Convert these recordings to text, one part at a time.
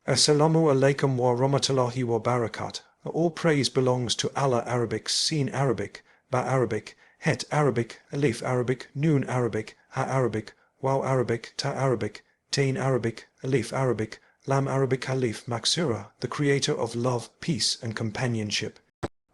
Assalamu alaikum wa rahmatullahi wa barakat. All praise belongs to Allah. Arabic, Sin Arabic, Ba Arabic, Het Arabic, Alif Arabic, Noon Arabic, Ha Arabic, Waw Arabic, Ta Arabic, Tain Arabic, Alif Arabic, Lam Arabic, Alif Maksura, the creator of love, peace and companionship.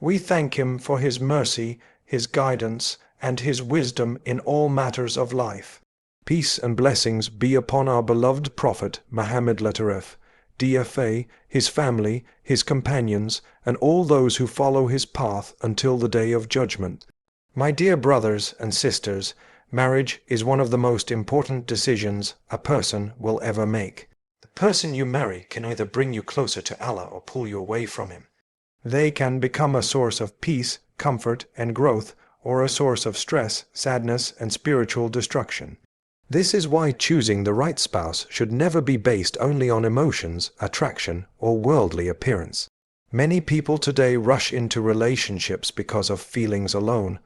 We thank him for his mercy, his guidance, and his wisdom in all matters of life. Peace and blessings be upon our beloved Prophet Muhammad F. DFA, his family, his companions, and all those who follow his path until the day of judgment. My dear brothers and sisters, marriage is one of the most important decisions a person will ever make. The person you marry can either bring you closer to Allah or pull you away from him. They can become a source of peace, comfort, and growth, or a source of stress, sadness, and spiritual destruction. This is why choosing the right spouse should never be based only on emotions, attraction, or worldly appearance. Many people today rush into relationships because of feelings alone.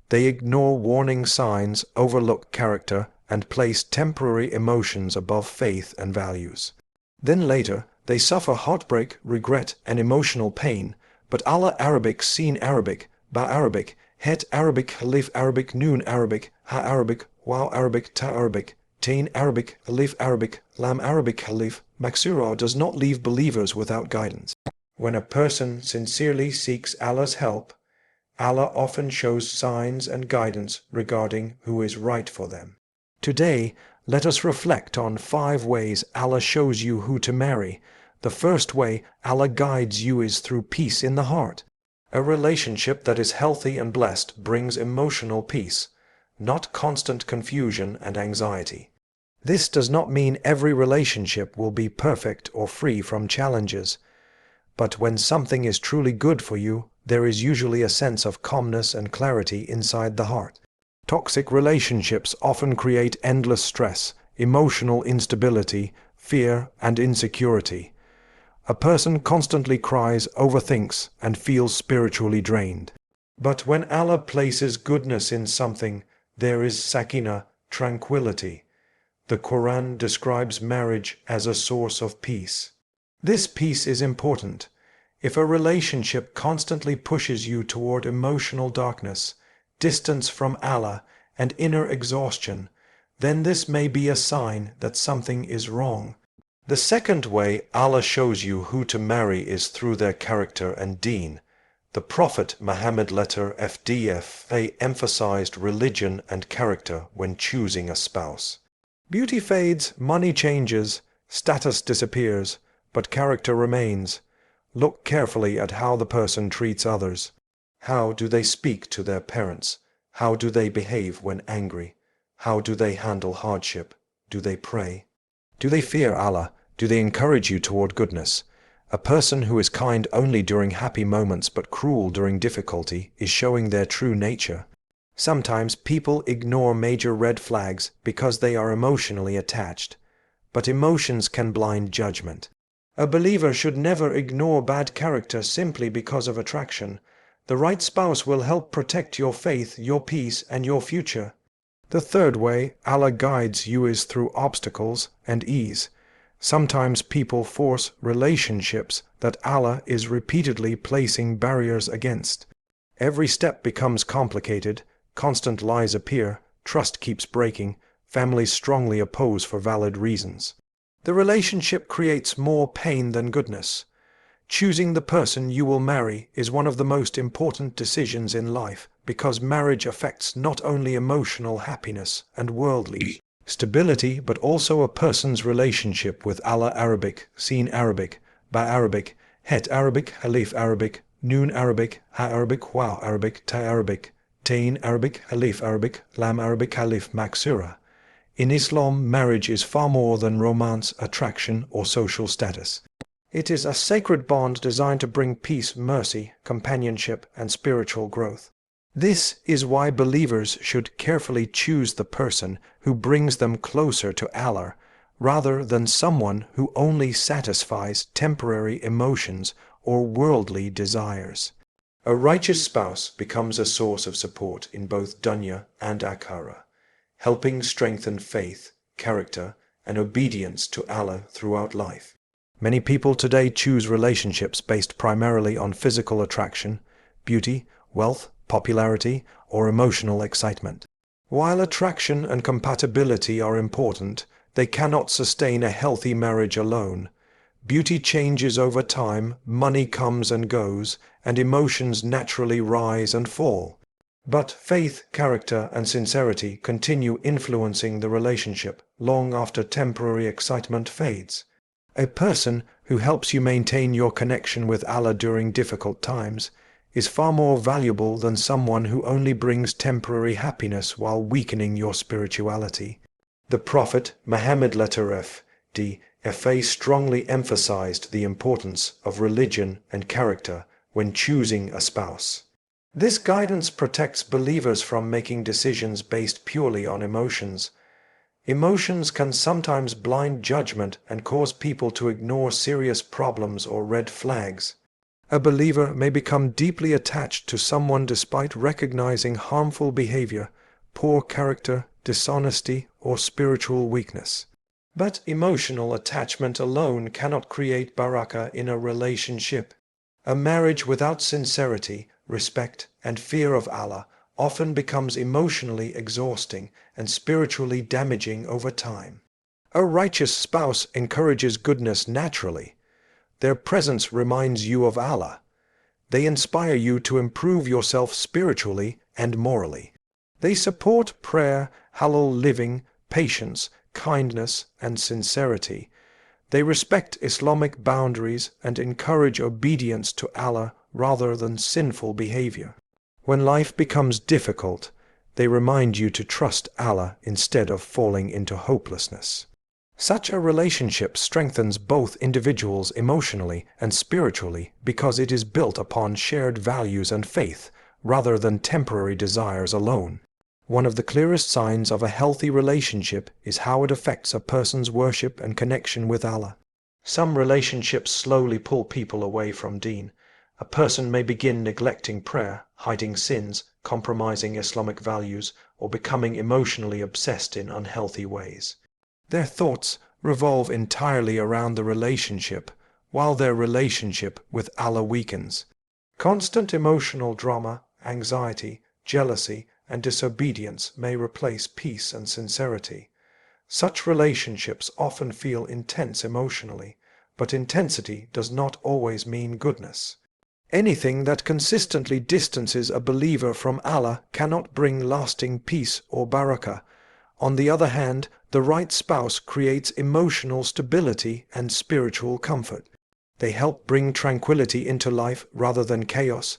They ignore warning signs, overlook character, and place temporary emotions above faith and values. Then later, they suffer heartbreak, regret, and emotional pain. But Allah Arabic, Sin Arabic, Ba Arabic, Het Arabic, Alif Arabic, Noon Arabic, Ha Arabic, Waw Arabic, Ta Arabic, Tain Arabic, Alif Arabic, Lam Arabic, Alif Maksura does not leave believers without guidance. When a person sincerely seeks Allah's help, Allah often shows signs and guidance regarding who is right for them. Today, let us reflect on 5 ways Allah shows you who to marry. The first way Allah guides you is through peace in the heart. A relationship that is healthy and blessed brings emotional peace, not constant confusion and anxiety. This does not mean every relationship will be perfect or free from challenges. But when something is truly good for you, there is usually a sense of calmness and clarity inside the heart. Toxic relationships often create endless stress, emotional instability, fear, and insecurity. A person constantly cries, overthinks, and feels spiritually drained. But when Allah places goodness in something, there is sakina, tranquility. The Quran describes marriage as a source of peace. This peace is important. If a relationship constantly pushes you toward emotional darkness, distance from Allah, and inner exhaustion, then this may be a sign that something is wrong. The second way Allah shows you who to marry is through their character and deen. The Prophet Muhammad FDF emphasized religion and character when choosing a spouse. Beauty fades, money changes, status disappears, but character remains. Look carefully at how the person treats others. How do they speak to their parents? How do they behave when angry? How do they handle hardship? Do they pray? Do they fear Allah? Do they encourage you toward goodness? A person who is kind only during happy moments but cruel during difficulty is showing their true nature. Sometimes people ignore major red flags because they are emotionally attached. But emotions can blind judgment. A believer should never ignore bad character simply because of attraction. The right spouse will help protect your faith, your peace, and your future. The third way Allah guides you is through obstacles and ease. Sometimes people force relationships that Allah is repeatedly placing barriers against. Every step becomes complicated, constant lies appear, trust keeps breaking, families strongly oppose for valid reasons. The relationship creates more pain than goodness. Choosing the person you will marry is one of the most important decisions in life because marriage affects not only emotional happiness and worldly stability but also a person's relationship with Allah. Arabic, Sin Arabic, Ba Arabic, Het Arabic, Alif Arabic, Noon Arabic, Ha Arabic, Waw Arabic, Ta Arabic, Tain Arabic, Alif Arabic, Lam Arabic, Alif Maksura. In Islam, marriage is far more than romance, attraction, or social status. It is a sacred bond designed to bring peace, mercy, companionship, and spiritual growth. This is why believers should carefully choose the person who brings them closer to Allah, rather than someone who only satisfies temporary emotions or worldly desires. A righteous spouse becomes a source of support in both Dunya and Akhirah, helping strengthen faith, character, and obedience to Allah throughout life. Many people today choose relationships based primarily on physical attraction, beauty, wealth, popularity, or emotional excitement. While attraction and compatibility are important, they cannot sustain a healthy marriage alone. Beauty changes over time, money comes and goes, and emotions naturally rise and fall. But faith, character, and sincerity continue influencing the relationship long after temporary excitement fades. A person who helps you maintain your connection with Allah during difficult times is far more valuable than someone who only brings temporary happiness while weakening your spirituality. The Prophet Muhammad (DFA) strongly emphasized the importance of religion and character when choosing a spouse. This guidance protects believers from making decisions based purely on emotions. Emotions can sometimes blind judgment and cause people to ignore serious problems or red flags. A believer may become deeply attached to someone despite recognizing harmful behavior, poor character, dishonesty, or spiritual weakness. But emotional attachment alone cannot create barakah in a relationship. A marriage without sincerity, respect, and fear of Allah often becomes emotionally exhausting and spiritually damaging over time. A righteous spouse encourages goodness naturally. Their presence reminds you of Allah. They inspire you to improve yourself spiritually and morally. They support prayer, halal living, patience, kindness, and sincerity. They respect Islamic boundaries and encourage obedience to Allah rather than sinful behavior. When life becomes difficult, they remind you to trust Allah instead of falling into hopelessness. Such a relationship strengthens both individuals emotionally and spiritually because it is built upon shared values and faith rather than temporary desires alone. One of the clearest signs of a healthy relationship is how it affects a person's worship and connection with Allah. Some relationships slowly pull people away from Deen. A person may begin neglecting prayer, hiding sins, compromising Islamic values, or becoming emotionally obsessed in unhealthy ways. Their thoughts revolve entirely around the relationship, while their relationship with Allah weakens. Constant emotional drama, anxiety, jealousy, and disobedience may replace peace and sincerity. Such relationships often feel intense emotionally, but intensity does not always mean goodness. Anything that consistently distances a believer from Allah cannot bring lasting peace or barakah. On the other hand, the right spouse creates emotional stability and spiritual comfort. They help bring tranquility into life rather than chaos.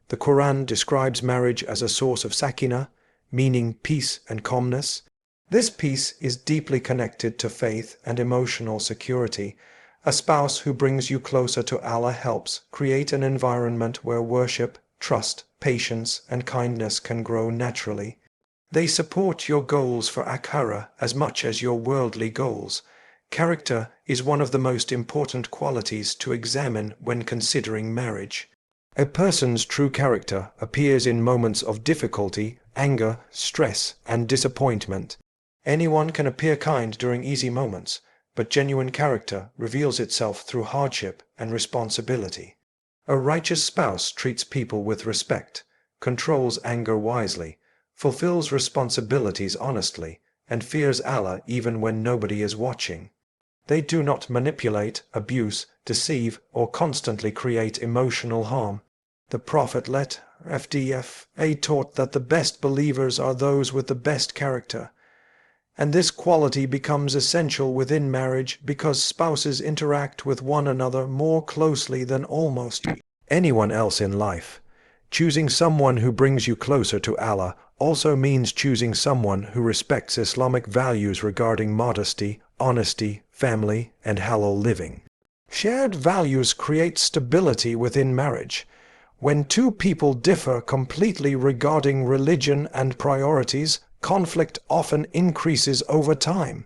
The Quran describes marriage as a source of sakinah, meaning peace and calmness. This peace is deeply connected to faith and emotional security. A spouse who brings you closer to Allah helps create an environment where worship, trust, patience, and kindness can grow naturally. They support your goals for Akhirah as much as your worldly goals. Character is one of the most important qualities to examine when considering marriage. A person's true character appears in moments of difficulty, anger, stress, and disappointment. Anyone can appear kind during easy moments, but genuine character reveals itself through hardship and responsibility. A righteous spouse treats people with respect, controls anger wisely, fulfills responsibilities honestly, and fears Allah even when nobody is watching. They do not manipulate, abuse, deceive, or constantly create emotional harm. The Prophet FDFA taught that the best believers are those with the best character. And this quality becomes essential within marriage because spouses interact with one another more closely than almost anyone else in life. Choosing someone who brings you closer to Allah also means choosing someone who respects Islamic values regarding modesty, honesty, family, and halal living. Shared values create stability within marriage. When two people differ completely regarding religion and priorities, conflict often increases over time.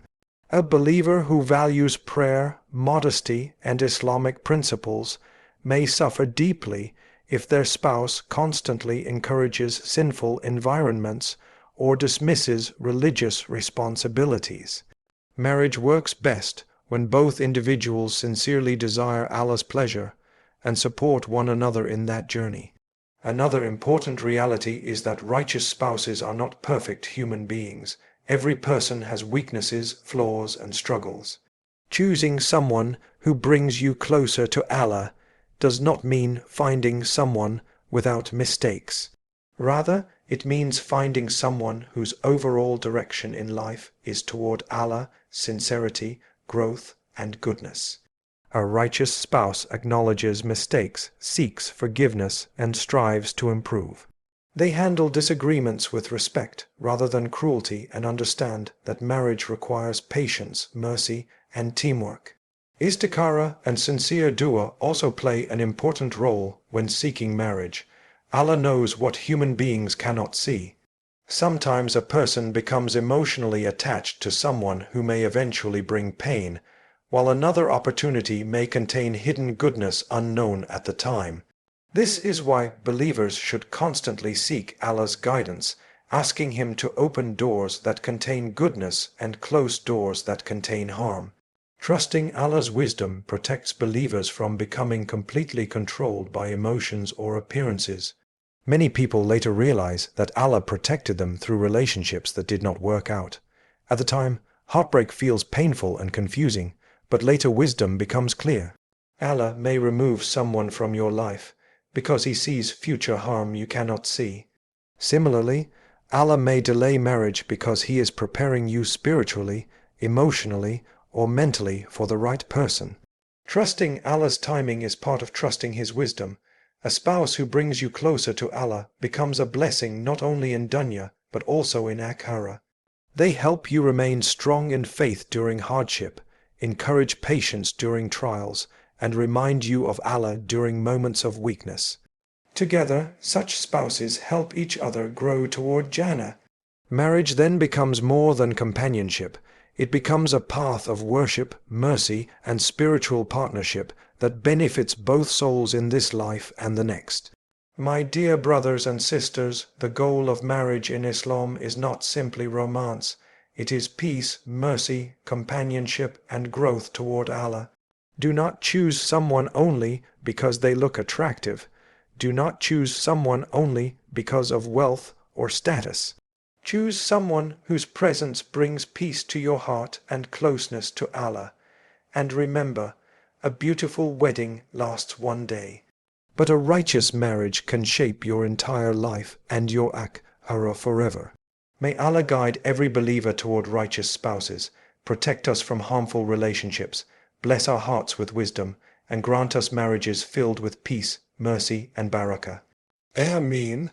A believer who values prayer, modesty, and Islamic principles may suffer deeply if their spouse constantly encourages sinful environments or dismisses religious responsibilities. Marriage works best when both individuals sincerely desire Allah's pleasure and support one another in that journey. Another important reality is that righteous spouses are not perfect human beings. Every person has weaknesses, flaws, and struggles. Choosing someone who brings you closer to Allah does not mean finding someone without mistakes. Rather, it means finding someone whose overall direction in life is toward Allah, sincerity, growth, and goodness. A righteous spouse acknowledges mistakes, seeks forgiveness, and strives to improve. They handle disagreements with respect rather than cruelty and understand that marriage requires patience, mercy, and teamwork. Istikhara and sincere dua also play an important role when seeking marriage. Allah knows what human beings cannot see. Sometimes a person becomes emotionally attached to someone who may eventually bring pain, while another opportunity may contain hidden goodness unknown at the time. This is why believers should constantly seek Allah's guidance, asking Him to open doors that contain goodness and close doors that contain harm. Trusting Allah's wisdom protects believers from becoming completely controlled by emotions or appearances. Many people later realize that Allah protected them through relationships that did not work out. At the time, heartbreak feels painful and confusing, but later wisdom becomes clear. Allah may remove someone from your life because He sees future harm you cannot see. Similarly, Allah may delay marriage because He is preparing you spiritually, emotionally, or mentally for the right person. Trusting Allah's timing is part of trusting His wisdom. A spouse who brings you closer to Allah becomes a blessing not only in Dunya, but also in Akhirah. They help you remain strong in faith during hardship, encourage patience during trials, and remind you of Allah during moments of weakness. Together, such spouses help each other grow toward Jannah. Marriage then becomes more than companionship. It becomes a path of worship, mercy, and spiritual partnership that benefits both souls in this life and the next. My dear brothers and sisters, the goal of marriage in Islam is not simply romance. It is peace, mercy, companionship, and growth toward Allah. Do not choose someone only because they look attractive. Do not choose someone only because of wealth or status. Choose someone whose presence brings peace to your heart and closeness to Allah. And remember, a beautiful wedding lasts one day. But a righteous marriage can shape your entire life and your Akhirah forever. May Allah guide every believer toward righteous spouses, protect us from harmful relationships, bless our hearts with wisdom, and grant us marriages filled with peace, mercy, and barakah. Ameen.